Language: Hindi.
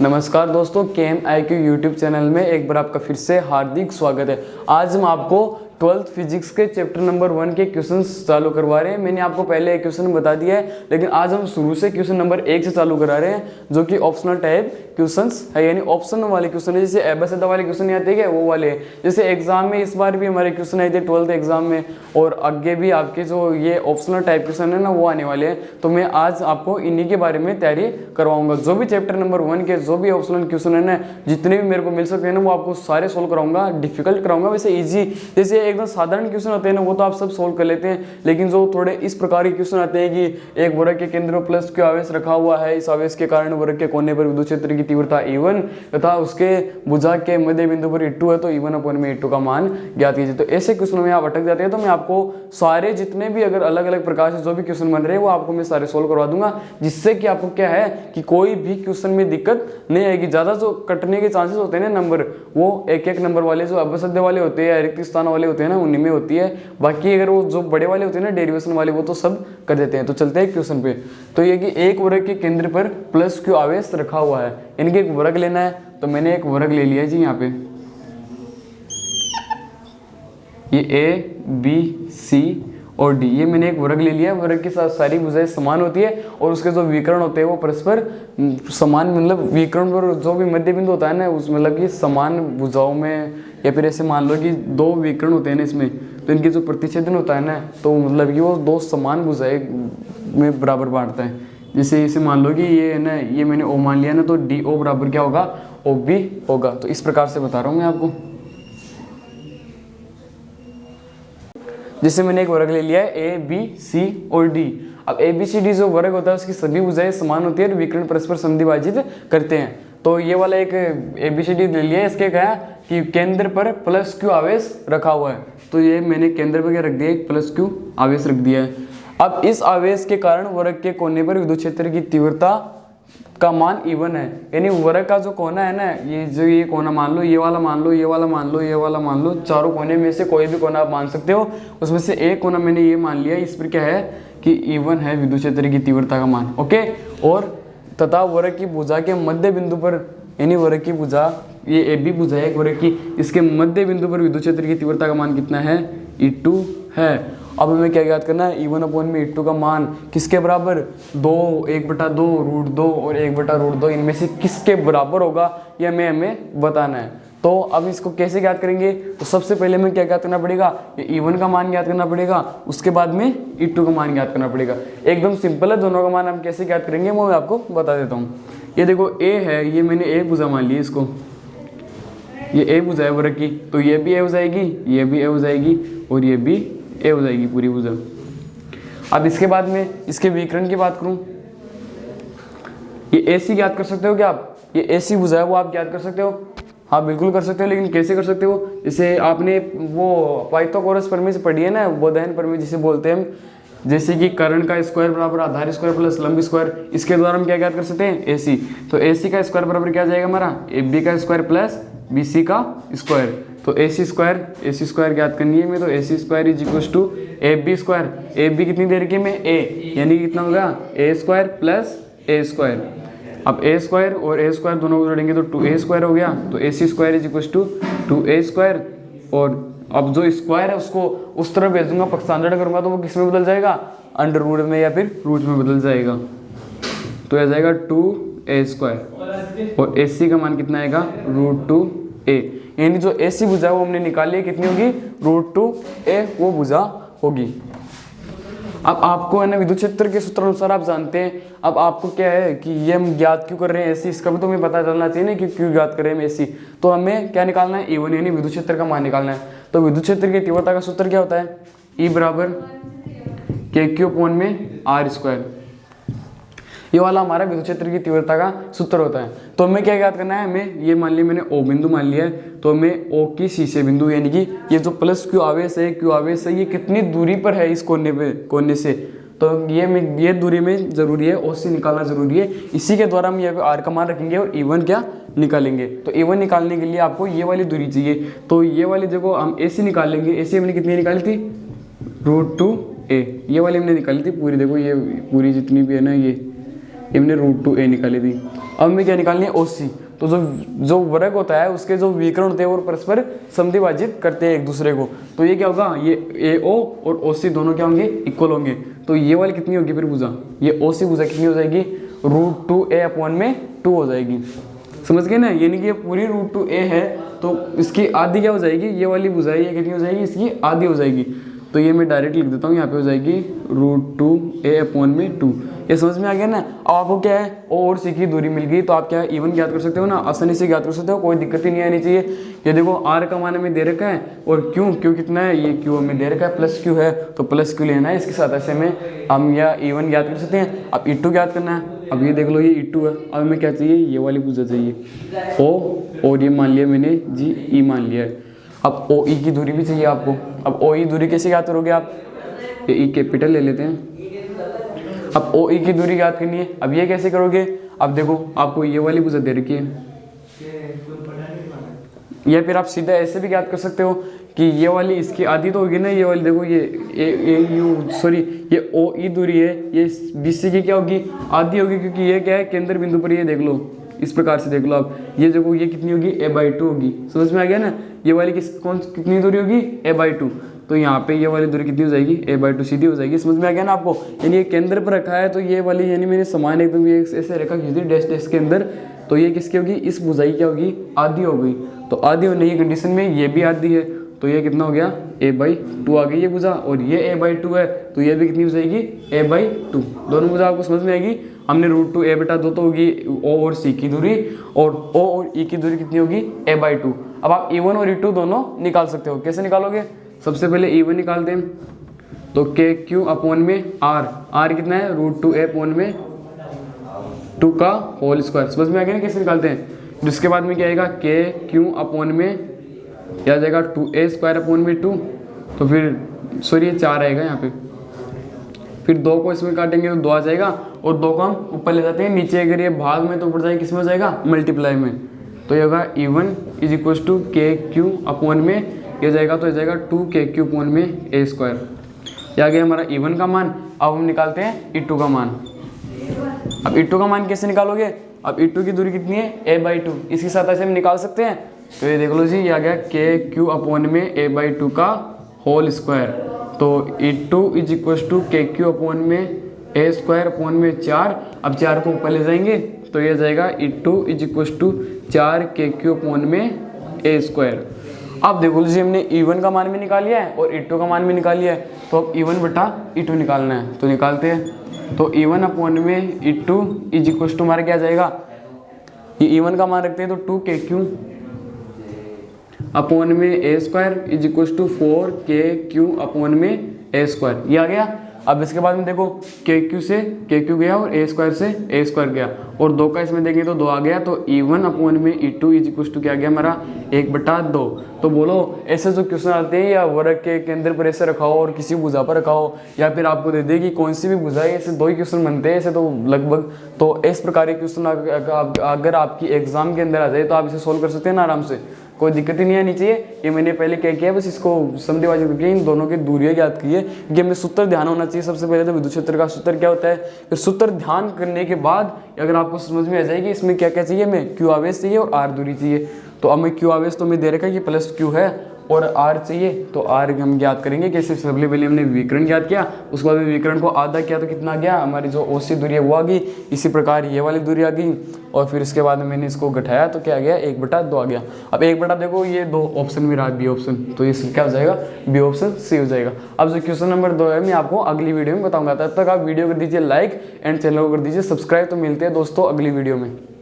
नमस्कार दोस्तों, KMIQ यूट्यूब चैनल में एक बार आपका फिर से हार्दिक स्वागत है। आज हम आपको 12th फिजिक्स के चैप्टर नंबर 1 के क्वेश्चंस चालू करवा रहे हैं। मैंने आपको पहले एक क्वेश्चन बता दिया है, लेकिन आज हम शुरू से क्वेश्चन नंबर 1 से चालू करा रहे हैं, जो कि ऑप्शनल टाइप क्वेश्चंस है, यानी ऑप्शन वाले क्वेश्चन है। जैसे एबेसिडा वाले क्वेश्चन आते हैं वो वाले, जैसे एग्जाम में इस बार भी हमारे क्वेश्चन आए थे 12th एग्जाम में, और आगे भी आपके जो ये ऑप्शनल टाइप क्वेश्चन है ना वो आने वाले हैं। तो मैं आज आपको इन्हीं के बारे में तैयारी करवाऊंगा। जो भी चैप्टर नंबर 1 के जो भी ऑप्शनल क्वेश्चन है ना, जितने भी मेरे को मिल सके ना, वो आपको सारे सोल्व कराऊंगा। डिफिकल्ट कराऊंगा, वैसे ईजी जैसे एकदम साधारण क्वेश्चन होते हैं ना वो तो आप सब सोल्व कर लेते हैं, लेकिन जो थोड़े इस प्रकार के क्वेश्चन आते हैं कि एक वृत्त के केंद्र में प्लस क्यू आवेश रखा हुआ है, इस आवेश के कारण वृत्त के कोने पर विद्युत क्षेत्र की तीव्रता E1 तथा उसके भुजा के मध्य बिंदु पर E2 है, तो E1/E2 का मान ज्ञात कीजिए। तो ऐसे क्वेश्चन में आप अटक जाते हैं, तो मैं आपको सारे जितने भी अगर अलग अलग प्रकार से जो भी क्वेश्चन बन रहे हैं वो आपको मैं सारे सोल्व करवा दूंगा, जिससे कि आपको क्या है कि कोई भी क्वेश्चन में दिक्कत नहीं आएगी। ज्यादा जो कटने के चांसेस होते हैं ना नंबर, वो एक एक नंबर वाले जो अवसद्य वाले होते हैं, रिक्त स्थान वाले होते हैं ना, उन्हीं में होती है। बाकी अगर वो जो बड़े वाले होते हैं ना, डेरिवेशन वाले, वो तो सब कर देते हैं। तो चलते हैं क्वेश्चन पे। तो ये कि एक वृत्त के केंद्र पर प्लस क्यू आवेश रखा हुआ है, इनके एक वृत्त लेना है। तो मैंने एक वृत्त ले लिया जी, यहाँ पे ये A, B, C और D, ये मैंने एक वृत्त ले लिया। वृत्त की सारी भुजाएं समान होती है और उसके जो विकर्ण होते हैं वो परस्पर समान, मतलब विकर्ण पर जो भी मध्य बिंदु होता है ना, उस मतलब कि समान भुजाओं में, या फिर ऐसे मान लो कि दो विकर्ण होते हैं ना इसमें, तो इनके जो प्रतिच्छेदन होता है ना, तो मतलब कि वो दो समान भुजाएं में बराबर बांटता है। जैसे इसे मान लो कि ये है ना, ये मैंने O मान लिया ना, तो DO बराबर क्या होगा, OB होगा। तो इस प्रकार से बता रहा हूँ मैं आपको। जिससे मैंने एक वर्ग ले लिया है A, B, C और D। अब A, B, C, D जो वर्ग होता है उसकी सभी भुजाएं समान होती है और विकर्ण परस्पर समद्विभाजित करते हैं। तो ये वाला एक ABCD ले लिया है, इसके क्या कि केंद्र पर प्लस क्यू आवेश रखा हुआ है। तो ये मैंने केंद्र पर क्या रख दिया, एक प्लस क्यू आवेश रख दिया है। अब इस आवेश के कारण वृत्त के कोने पर विद्युत क्षेत्र की तीव्रता का मान E1 है, यानी वृत्त का जो कोना है ना, ये जो ये कोना मान लो, ये वाला मान लो, ये वाला मान लो, ये वाला मान लो, चारों कोने में से कोई भी कोना आप मान सकते हो। उसमें से एक कोना मैंने ये मान लिया, इस पर क्या है कि E1 है विद्युत क्षेत्र की तीव्रता का मान। ओके, और तथा वृत्त की भुजा के मध्य बिंदु पर, यानी वृत्त की भुजा, ये AB भुजा है एक वृत्त की, इसके मध्य बिंदु पर विद्युत क्षेत्र की तीव्रता का मान कितना है, E2 है। अब हमें क्या याद करना है, E1/E2 का मान किसके बराबर, 2, 1/2, √2 और 1/√2, इनमें से किसके बराबर होगा यह हमें बताना है। तो अब इसको कैसे ज्ञात करेंगे, तो सबसे पहले हमें क्या ज्ञात करना पड़ेगा, ये E1 का मान ज्ञात करना पड़ेगा, उसके बाद में E2 का मान ज्ञात करना पड़ेगा। एकदम सिंपल है, दोनों का मान हम कैसे ज्ञात करेंगे वो मैं आपको बता देता हूँ। ये देखो A है, ये मैंने A भुजा मान ली इसको, ये A भुजा है वृत्त की, तो ये भी A हो जाएगी, ये भी A हो जाएगी और ये भी A हो जाएगी पूरी भुजा। अब इसके बाद में इसके विकर्ण की बात करूं, ये AC ज्ञात कर सकते हो क्या आप, ये AC भुजा है वो आप ज्ञात कर सकते हो, हाँ बिल्कुल कर सकते हो। लेकिन कैसे कर सकते हो, जैसे आपने वो पाइथागोरस प्रमेय से पढ़ी है ना, बोधायन प्रमेय जिसे बोलते हैं हम, जैसे कि कर्ण का स्क्वायर बराबर आधार स्क्वायर प्लस लंब स्क्वायर, इसके द्वारा हम क्या ज्ञात कर सकते हैं, AC। तो AC का स्क्वायर बराबर क्या जाएगा हमारा, AB का स्क्वायर प्लस BC का स्क्वायर। तो AC स्क्वायर ज्ञात करनी है मैं, तो AC square is equal to AB square. AB कितनी देर के में A, यानी कितना होगा A square plus A square. अब A स्क्वायर और A स्क्वायर दोनों को जोड़ेंगे तो 2A स्क्वायर हो गया। तो AC square is equal to 2A square, और अब जो स्क्वायर है उसको उस तरफ भेजूंगा, पक्षांतरण करूंगा तो वो किस में बदल जाएगा, अंडर रूट में या फिर रूट में बदल जाएगा। तो आ जाएगा 2A स्क्वायर और AC का मान कितना आएगा, √2A। यानी जो AC भुजा वो हमने निकाली है, कितनी होगी, √2A वो भुजा होगी। अब आपको है ना विद्युत क्षेत्र के सूत्र अनुसार आप जानते हैं। अब आपको क्या है कि ये हम ज्ञात क्यों कर रहे हैं AC, इसका भी तो हमें पता चलना चाहिए ना कि क्यों ज्ञात कर रहे हैं AC। तो हमें क्या निकालना है, E1 यानी विद्युत क्षेत्र का मान निकालना है। तो विद्युत क्षेत्र की तीव्रता का सूत्र क्या होता है, E बराबर KQ/R²। ये वाला हमारा विद्युत क्षेत्र की तीव्रता का सूत्र होता है। तो हमें क्या ज्ञात करना है, हमें ये मान लिया मैंने O बिंदु मान लिया है, तो हमें O की शीर्ष बिंदु, यानी कि ये जो प्लस Q आवेश है, ये कितनी दूरी पर है इस कोने से, तो ये दूरी में जरूरी है, OC निकालना जरूरी है। इसी के द्वारा हम यहाँ पे R का मान रखेंगे और E1 क्या निकालेंगे। तो E1 निकालने के लिए आपको ये वाली दूरी चाहिए, तो ये वाली जगह हम AC निकाल लेंगे। AC हमने कितनी निकाली थी, √2A, ये वाली हमने निकाली थी पूरी। देखो ये पूरी जितनी भी है ना, ये ये हमने √2a निकाली थी। अब हमें क्या निकालनी है, OC। तो जो वर्ग होता है उसके जो विकर्ण होते हैं वो परस्पर समद्विभाजित करते हैं एक दूसरे को। तो ये क्या होगा, ये AO और OC दोनों क्या होंगे, इक्वल होंगे। तो ये वाली कितनी होगी फिर भुजा, ये OC भुजा कितनी हो जाएगी, √2a/2 हो जाएगी। समझ गए ना, यानी कि ये पूरी √2a है तो इसकी आधी क्या हो जाएगी, ये वाली भुजा है, ये कितनी हो जाएगी, इसकी आधी हो जाएगी। तो ये मैं डायरेक्ट लिख देता हूँ, यहाँ पे हो जाएगी √2a/2। ये समझ में आ गया ना। अब आपको क्या है, O और C की दूरी मिल गई तो आप क्या है, इवन ज्ञात कर सकते हो ना, आसानी से ज्ञात कर सकते हो, कोई दिक्कत ही नहीं आनी चाहिए। ये देखो R का मान हमें दे रखा है और Q कितना है, ये Q हमें दे रखा है +Q है, तो +Q लेना है। इसके साथ ऐसे में हम या इवन ज्ञात कर सकते हैं। अब E2 ज्ञात करना है। अब ये देख लो, ये E2 है। अब हमें क्या चाहिए, ये वाली भुजा चाहिए O, और ये मान लिया मैंने जी E मान लिया है। अब OE की दूरी भी चाहिए आपको। अब OE दूरी कैसे ज्ञात करोगे आप, ये E कैपिटल ले लेते हैं। अब OE की दूरी ज्ञात करनी है। अब ये कैसे करोगे, अब देखो आपको ये वाली भुजा दे रखी है, या फिर आप सीधा ऐसे भी ज्ञात कर सकते हो कि ये वाली इसकी आधी तो होगी ना, ये वाली देखो ये OE दूरी है, ये BC की क्या होगी, आधी होगी, क्योंकि ये क्या है, केंद्र बिंदु पर ये देख लो, इस प्रकार से देख लो आप, ये देखो ये कितनी होगी, a/2 होगी। समझ में आ गया ना, ये वाली कितनी दूरी होगी, a/2। तो यहाँ पे ये वाली दूरी कितनी हो जाएगी, a/2 सीधी हो जाएगी। समझ में आ गया ना आपको, यानी ये केंद्र पर रखा है तो ये वाली, यानी मैंने समान एकदम ये ऐसे रेखा खींच दी डैश के अंदर, तो ये किसकी होगी, इस भुजाई क्या होगी, आधी हो गई। तो आधी होने की कंडीशन में ये भी आधी है, तो ये कितना हो गया, a/2 आ गई ये भुजा, और ये a/2 है तो ये भी कितनी हो जाएगी, a/2। दोनों भुजा आपको समझ में आएगी। हमने √2a/2 तो होगी O और C की दूरी, और O और E की दूरी कितनी होगी, a/2। अब आप E1 और E2 दोनों निकाल सकते हो। कैसे निकालोगे, सबसे पहले E1 निकालते हैं, तो KQ/R कितना है, √2a/2 का होल स्क्वायर। समझ में आ गया ना कैसे निकालते हैं। जिसके बाद में क्या आएगा, KQ/ क्या आ जाएगा, 2a² तो फिर ये 4 आएगा यहाँ पे, फिर 2 को इसमें काटेंगे तो 2 आ जाएगा, और 2 को हम ऊपर ले जाते हैं नीचे, अगर ये भाग में तो ऊपर जाएगा किस में हो जाएगा, मल्टीप्लाई में। तो ये होगा E1 = KQ/, ये जाएगा तो ये जाएगा 2KQ/a²। ये आ गया हमारा E1 का मान। अब हम निकालते हैं E2 का मान। अब E2 का मान कैसे निकालोगे, अब E2 की दूरी कितनी है, a/2, इसके साथ ऐसे हम निकाल सकते हैं। तो ये देख लो जी, ये आ गया KQ/a/2 का होल स्क्वायर। तो E2 = KQ/a²/4। अब 4 को ऊपर ले जाएंगे तो ये जाएगा E2 = 4KQ/a²। अब देखो जी, हमने E1 का मान भी निकाल लिया है और E2 का मान भी निकाल लिया है, तो अब E1/E2 निकालना है, तो निकालते हैं। तो E1/E2 = हमारा क्या जाएगा, ये E1 का मान रखते हैं तो 2KQ/a² = 4KQ/a²। ये आ गया। अब इसके बाद में देखो, KQ से KQ गया और a² से a² गया, और 2 का इसमें देंगे तो 2 आ गया। तो E1/E2 = क्या गया हमारा, 1/2। तो बोलो, ऐसे जो क्वेश्चन आते हैं या वर्ग के केंद्र पर ऐसे रखाओ और किसी भुजा पर रखाओ, या फिर आपको दे दे कि कौन सी भी भुजा है, ऐसे 2 ही क्वेश्चन बनते हैं ऐसे तो लगभग। तो इस प्रकार के क्वेश्चन अगर आपकी एग्जाम के अंदर आ जाए तो आप इसे सोल्व कर सकते हैं ना आराम से, कोई दिक्कत ही नहीं आनी चाहिए। ये मैंने पहले क्या किया, बस इसको समद्विभाजित करके इन दोनों की दूरियां ज्ञात की है, क्योंकि हमें सूत्र ध्यान होना चाहिए। सबसे पहले तो विद्युत क्षेत्र का सूत्र क्या होता है, फिर सूत्र ध्यान करने के बाद अगर आपको समझ में आ जाएगी इसमें क्या क्या चाहिए, हमें Q आवेश चाहिए और R दूरी चाहिए। तो अब मैं Q आवेश तो मैं दे रखा है कि +Q है, और R चाहिए, तो R हम ज्ञात करेंगे कैसे। सबसे पहले हमने विकर्ण ज्ञात किया, उसके बाद में विकर्ण को आधा किया तो कितना आ गया, हमारी जो OC दूरी है वो आ गई। इसी प्रकार ये वाली दूरी आ गई, और फिर इसके बाद में मैंने इसको घटाया तो क्या आ गया, 1/2 आ गया। अब 1/, देखो ये 2 ऑप्शन में रहा, B ऑप्शन, तो ये क्या हो जाएगा, B ऑप्शन C हो जाएगा। अब जो क्वेश्चन नंबर 2 है मैं आपको अगली वीडियो में बताऊंगा। तब तक आप वीडियो कर दीजिए लाइक एंड चैनल को कर दीजिए सब्सक्राइब। तो मिलते हैं दोस्तों अगली वीडियो में।